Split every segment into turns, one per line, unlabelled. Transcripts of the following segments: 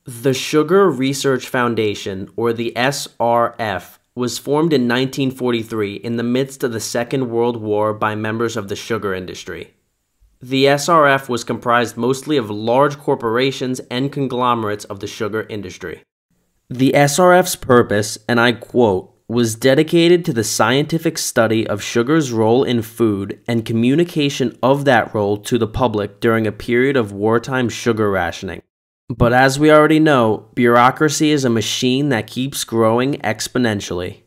The Sugar Research Foundation, or the SRF, was formed in 1943 in the midst of the Second World War by members of the sugar industry. The SRF was comprised mostly of large corporations and conglomerates of the sugar industry. The SRF's purpose, and I quote, was dedicated to the scientific study of sugar's role in food and communication of that role to the public during a period of wartime sugar rationing. But as we already know, bureaucracy is a machine that keeps growing exponentially.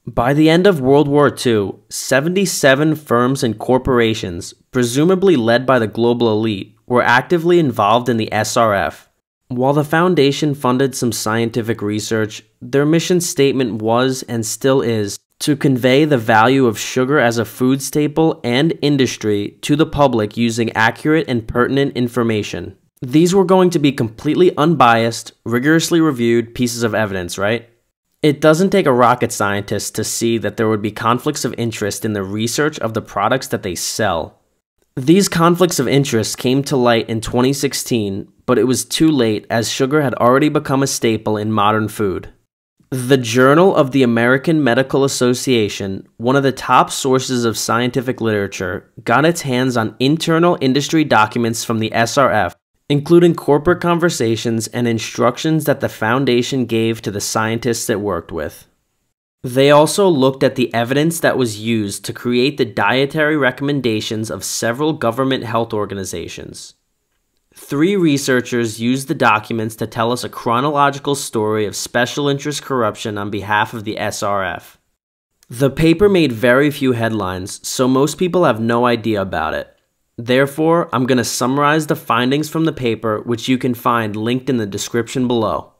By the end of World War II, 77 firms and corporations, presumably led by the global elite, were actively involved in the SRF. While the foundation funded some scientific research, their mission statement was, and still is, to convey the value of sugar as a food staple and industry to the public using accurate and pertinent information. These were going to be completely unbiased, rigorously reviewed pieces of evidence, right? It doesn't take a rocket scientist to see that there would be conflicts of interest in the research of the products that they sell. These conflicts of interest came to light in 2016, but it was too late as sugar had already become a staple in modern food. The Journal of the American Medical Association, one of the top sources of scientific literature, got its hands on internal industry documents from the SRF, including corporate conversations and instructions that the foundation gave to the scientists it worked with. They also looked at the evidence that was used to create the dietary recommendations of several government health organizations. 3 researchers used the documents to tell us a chronological story of special interest corruption on behalf of the SRF. The paper made very few headlines, so most people have no idea about it. Therefore, I'm going to summarize the findings from the paper, which you can find linked in the description below.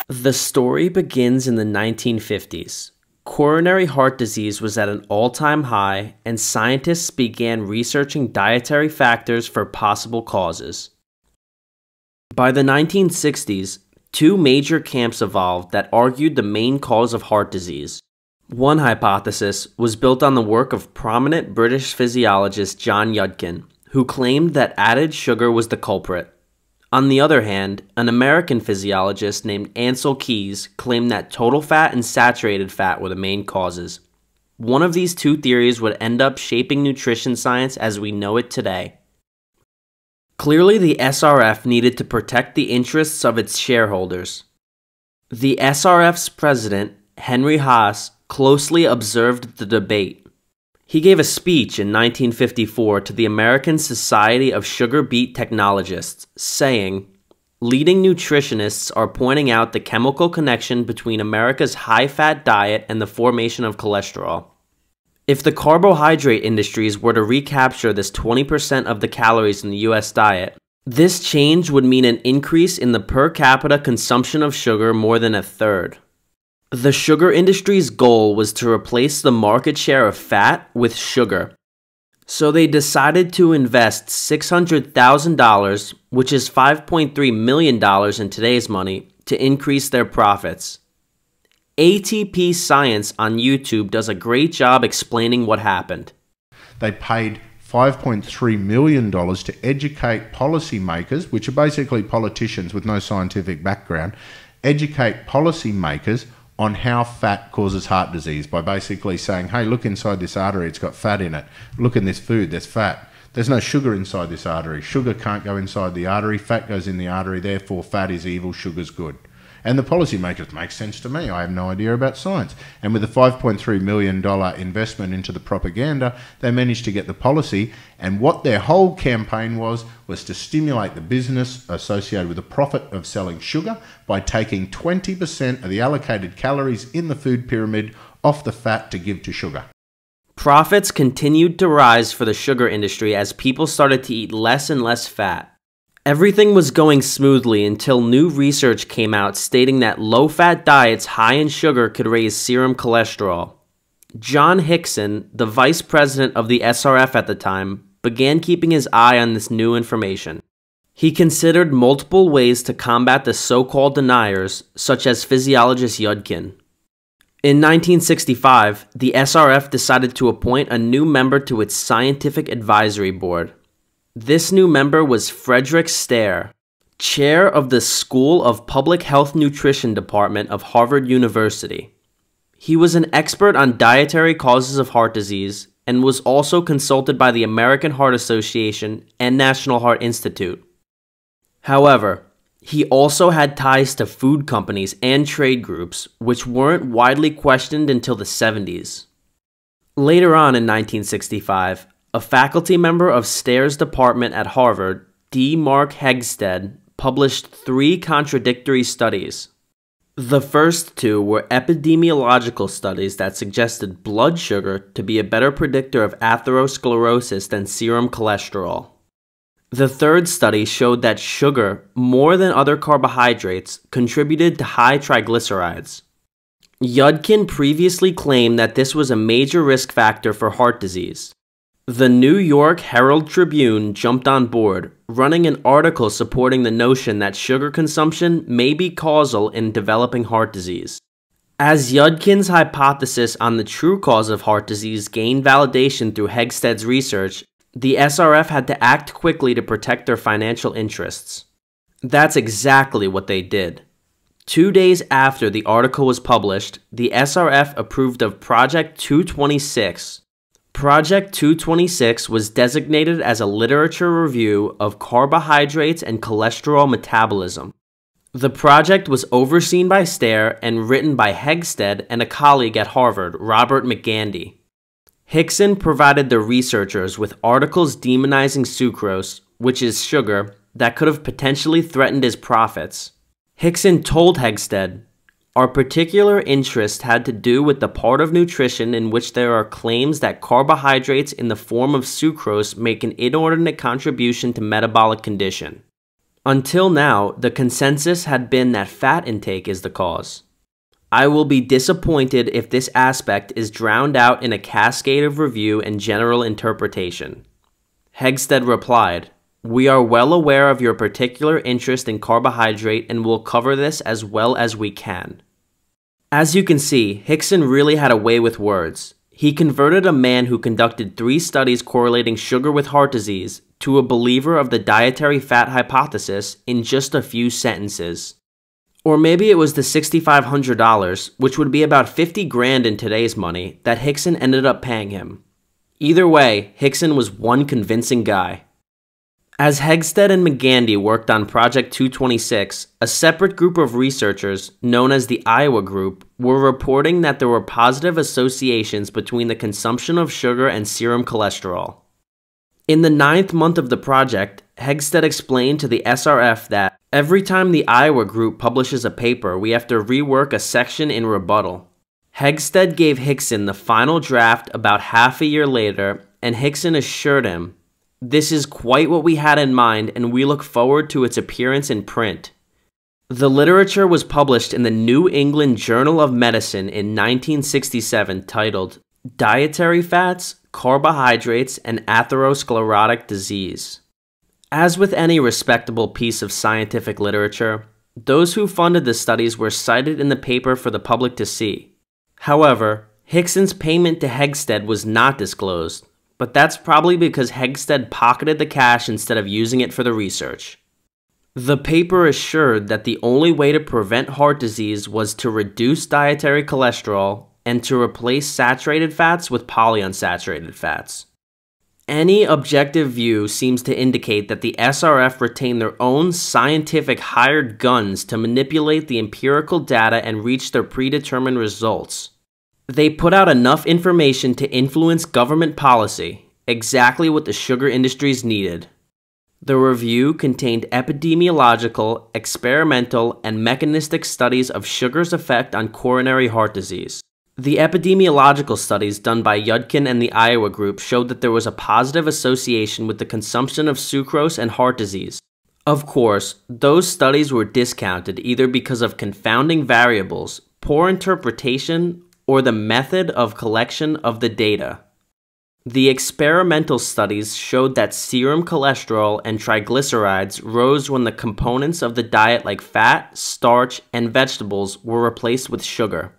The story begins in the 1950s. Coronary heart disease was at an all-time high, and scientists began researching dietary factors for possible causes. By the 1960s, 2 major camps evolved that argued the main cause of heart disease. One hypothesis was built on the work of prominent British physiologist John Yudkin, who claimed that added sugar was the culprit. On the other hand, an American physiologist named Ancel Keys claimed that total fat and saturated fat were the main causes. One of these 2 theories would end up shaping nutrition science as we know it today. Clearly, the SRF needed to protect the interests of its shareholders. The SRF's president, Henry Haas, closely observed the debate. He gave a speech in 1954 to the American Society of Sugar Beet Technologists, saying, "Leading nutritionists are pointing out the chemical connection between America's high-fat diet and the formation of cholesterol. If the carbohydrate industries were to recapture this 20% of the calories in the US diet, this change would mean an increase in the per capita consumption of sugar more than a third." The sugar industry's goal was to replace the market share of fat with sugar. So they decided to invest $600,000, which is $5.3 million in today's money, to increase their profits. ATP Science on YouTube does a great job explaining what happened.
They paid $5.3 million to educate policymakers, which are basically politicians with no scientific background, educate policymakers on how fat causes heart disease by basically saying, hey, look inside this artery, it's got fat in it. Look in this food, there's fat. There's no sugar inside this artery. Sugar can't go inside the artery, fat goes in the artery, therefore fat is evil, sugar's good. And the policymakers, makes sense to me. I have no idea about science. And with a $5.3 million investment into the propaganda, they managed to get the policy. And what their whole campaign was to stimulate the business associated with the profit of selling sugar by taking 20% of the allocated calories in the food pyramid off the fat to give to sugar.
Profits continued to rise for the sugar industry as people started to eat less and less fat. Everything was going smoothly until new research came out stating that low-fat diets high in sugar could raise serum cholesterol. John Hickson, the vice president of the SRF at the time, began keeping his eye on this new information. He considered multiple ways to combat the so-called deniers, such as physiologist Yudkin. In 1965, the SRF decided to appoint a new member to its scientific advisory board. This new member was Frederick Stare, chair of the School of Public Health Nutrition Department of Harvard University. He was an expert on dietary causes of heart disease and was also consulted by the American Heart Association and National Heart Institute. However, he also had ties to food companies and trade groups, which weren't widely questioned until the 70s. Later on in 1965, a faculty member of Stare's department at Harvard, D. Mark Hegsted, published 3 contradictory studies. The first 2 were epidemiological studies that suggested blood sugar to be a better predictor of atherosclerosis than serum cholesterol. The third study showed that sugar, more than other carbohydrates, contributed to high triglycerides. Yudkin previously claimed that this was a major risk factor for heart disease. The New York Herald Tribune jumped on board, running an article supporting the notion that sugar consumption may be causal in developing heart disease. As Yudkin's hypothesis on the true cause of heart disease gained validation through Hegsted's research, the SRF had to act quickly to protect their financial interests. That's exactly what they did. 2 days after the article was published, the SRF approved of Project 226. Project 226 was designated as a literature review of carbohydrates and cholesterol metabolism. The project was overseen by Stare and written by Hegsted and a colleague at Harvard, Robert McGandy. Hickson provided the researchers with articles demonizing sucrose, which is sugar, that could have potentially threatened his profits. Hickson told Hegsted, "Our particular interest had to do with the part of nutrition in which there are claims that carbohydrates in the form of sucrose make an inordinate contribution to metabolic condition. Until now, the consensus had been that fat intake is the cause. I will be disappointed if this aspect is drowned out in a cascade of review and general interpretation." Hegsted replied, "We are well aware of your particular interest in carbohydrate and will cover this as well as we can." As you can see, Hickson really had a way with words. He converted a man who conducted 3 studies correlating sugar with heart disease to a believer of the dietary fat hypothesis in just a few sentences. Or maybe it was the $6,500, which would be about 50 grand in today's money, that Hickson ended up paying him. Either way, Hickson was one convincing guy. As Hegsted and McGandy worked on Project 226, a separate group of researchers, known as the Iowa Group, were reporting that there were positive associations between the consumption of sugar and serum cholesterol. In the 9th month of the project, Hegsted explained to the SRF that every time the Iowa Group publishes a paper, we have to rework a section in rebuttal. Hegsted gave Hickson the final draft about half a year later, and Hickson assured him, "This is quite what we had in mind, and we look forward to its appearance in print." The literature was published in the New England Journal of Medicine in 1967 titled Dietary Fats, Carbohydrates, and Atherosclerotic Disease. As with any respectable piece of scientific literature, those who funded the studies were cited in the paper for the public to see. However, Hickson's payment to Hegsted was not disclosed, but that's probably because Hegsted pocketed the cash instead of using it for the research. The paper assured that the only way to prevent heart disease was to reduce dietary cholesterol and to replace saturated fats with polyunsaturated fats. Any objective view seems to indicate that the SRF retained their own scientific hired guns to manipulate the empirical data and reach their predetermined results. They put out enough information to influence government policy, exactly what the sugar industries needed. The review contained epidemiological, experimental, and mechanistic studies of sugar's effect on coronary heart disease. The epidemiological studies done by Yudkin and the Iowa Group showed that there was a positive association with the consumption of sucrose and heart disease. Of course, those studies were discounted either because of confounding variables, poor interpretation, or the method of collection of the data. The experimental studies showed that serum cholesterol and triglycerides rose when the components of the diet like fat, starch, and vegetables were replaced with sugar.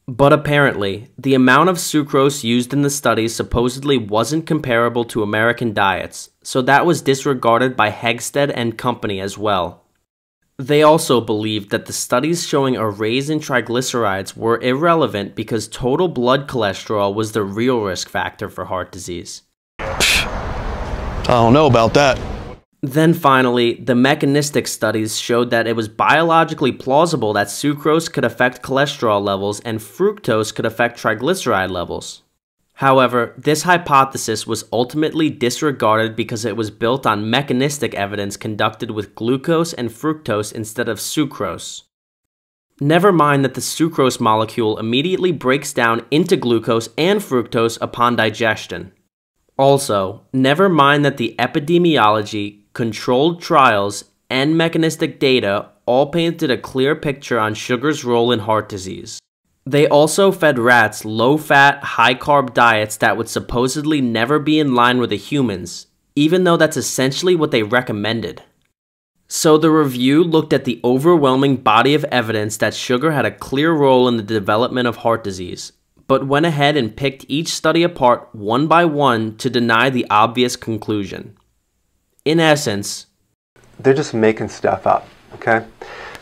But apparently, the amount of sucrose used in the studies supposedly wasn't comparable to American diets, so that was disregarded by Hegsted and company as well. They also believed that the studies showing a raise in triglycerides were irrelevant because total blood cholesterol was the real risk factor for heart disease.
I don't know about that.
Then finally, the mechanistic studies showed that it was biologically plausible that sucrose could affect cholesterol levels and fructose could affect triglyceride levels. However, this hypothesis was ultimately disregarded because it was built on mechanistic evidence conducted with glucose and fructose instead of sucrose. Never mind that the sucrose molecule immediately breaks down into glucose and fructose upon digestion. Also, never mind that the epidemiology, controlled trials, and mechanistic data all painted a clear picture on sugar's role in heart disease. They also fed rats low-fat, high-carb diets that would supposedly never be in line with the humans, even though that's essentially what they recommended. So the review looked at the overwhelming body of evidence that sugar had a clear role in the development of heart disease, but went ahead and picked each study apart one by one to deny the obvious conclusion. In essence,
they're just making stuff up, okay?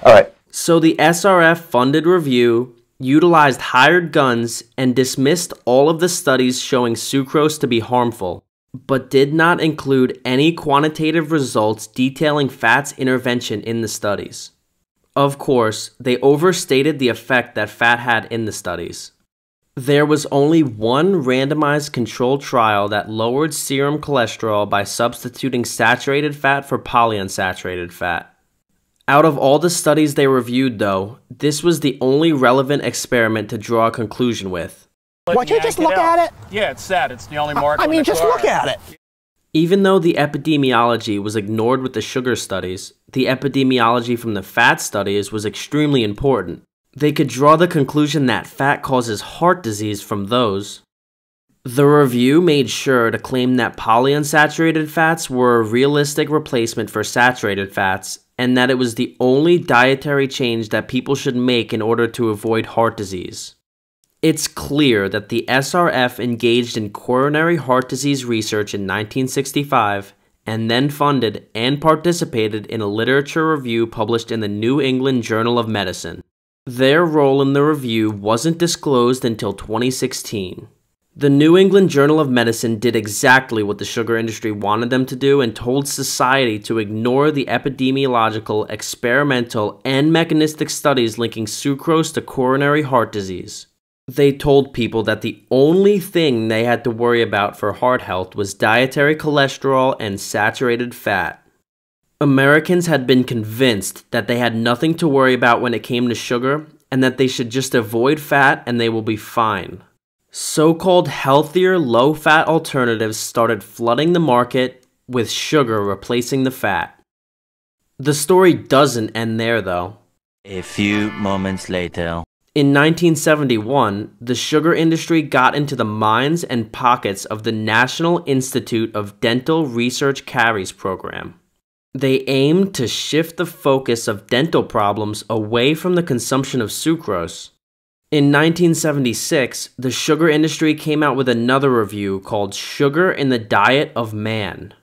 All right.
So the SRF-funded review utilized hired guns and dismissed all of the studies showing sucrose to be harmful, but did not include any quantitative results detailing fat's intervention in the studies. Of course, they overstated the effect that fat had in the studies. There was only one randomized controlled trial that lowered serum cholesterol by substituting saturated fat for polyunsaturated fat. Out of all the studies they reviewed, though, this was the only relevant experiment to draw a conclusion with.
Why can't you just look at it?
Yeah, it's sad. It's the only mark.
I mean, just look at it.
Even though the epidemiology was ignored with the sugar studies, the epidemiology from the fat studies was extremely important. They could draw the conclusion that fat causes heart disease from those. The review made sure to claim that polyunsaturated fats were a realistic replacement for saturated fats, and that it was the only dietary change that people should make in order to avoid heart disease. It's clear that the SRF engaged in coronary heart disease research in 1965 and then funded and participated in a literature review published in the New England Journal of Medicine. Their role in the review wasn't disclosed until 2016. The New England Journal of Medicine did exactly what the sugar industry wanted them to do and told society to ignore the epidemiological, experimental, and mechanistic studies linking sucrose to coronary heart disease. They told people that the only thing they had to worry about for heart health was dietary cholesterol and saturated fat. Americans had been convinced that they had nothing to worry about when it came to sugar and that they should just avoid fat and they will be fine. So-called healthier, low-fat alternatives started flooding the market, with sugar replacing the fat. The story doesn't end there, though.
A few moments later.
In 1971, the sugar industry got into the minds and pockets of the National Institute of Dental Research Caries program. They aimed to shift the focus of dental problems away from the consumption of sucrose. In 1976, the sugar industry came out with another review called Sugar in the Diet of Man.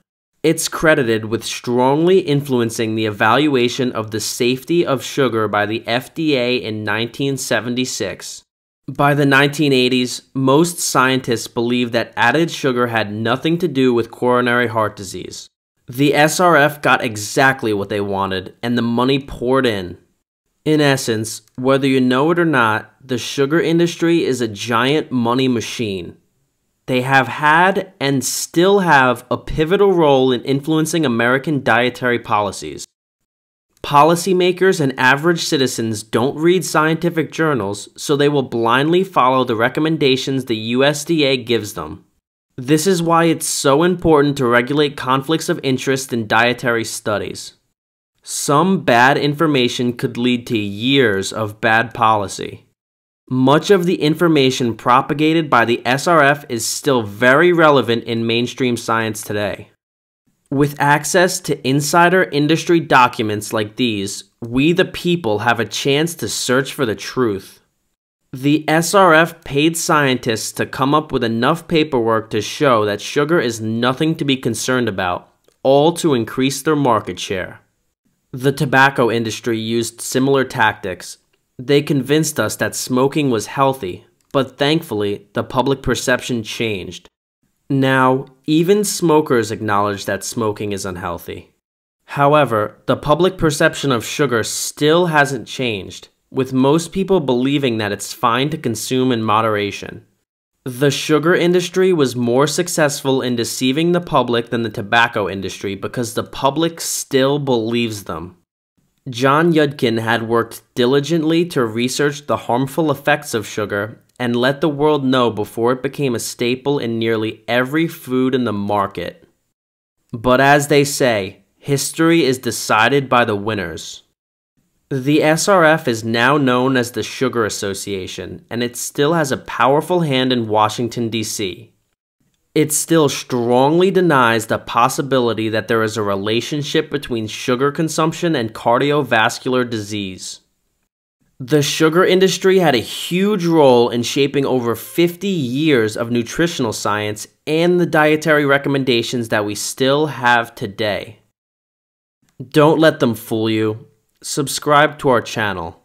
It's credited with strongly influencing the evaluation of the safety of sugar by the FDA in 1976. By the 1980s, most scientists believed that added sugar had nothing to do with coronary heart disease. The SRF got exactly what they wanted, and the money poured in. In essence, whether you know it or not, the sugar industry is a giant money machine. They have had and still have a pivotal role in influencing American dietary policies. Policymakers and average citizens don't read scientific journals, so they will blindly follow the recommendations the USDA gives them. This is why it's so important to regulate conflicts of interest in dietary studies. Some bad information could lead to years of bad policy. Much of the information propagated by the SRF is still very relevant in mainstream science today. With access to insider industry documents like these, we the people have a chance to search for the truth. The SRF paid scientists to come up with enough paperwork to show that sugar is nothing to be concerned about, all to increase their market share. The tobacco industry used similar tactics. They convinced us that smoking was healthy, but thankfully, the public perception changed. Now, even smokers acknowledge that smoking is unhealthy. However, the public perception of sugar still hasn't changed, with most people believing that it's fine to consume in moderation. The sugar industry was more successful in deceiving the public than the tobacco industry because the public still believes them. John Yudkin had worked diligently to research the harmful effects of sugar and let the world know before it became a staple in nearly every food in the market. But as they say, history is decided by the winners. The SRF is now known as the Sugar Association, and it still has a powerful hand in Washington, D.C. It still strongly denies the possibility that there is a relationship between sugar consumption and cardiovascular disease. The sugar industry had a huge role in shaping over 50 years of nutritional science and the dietary recommendations that we still have today. Don't let them fool you. Subscribe to our channel.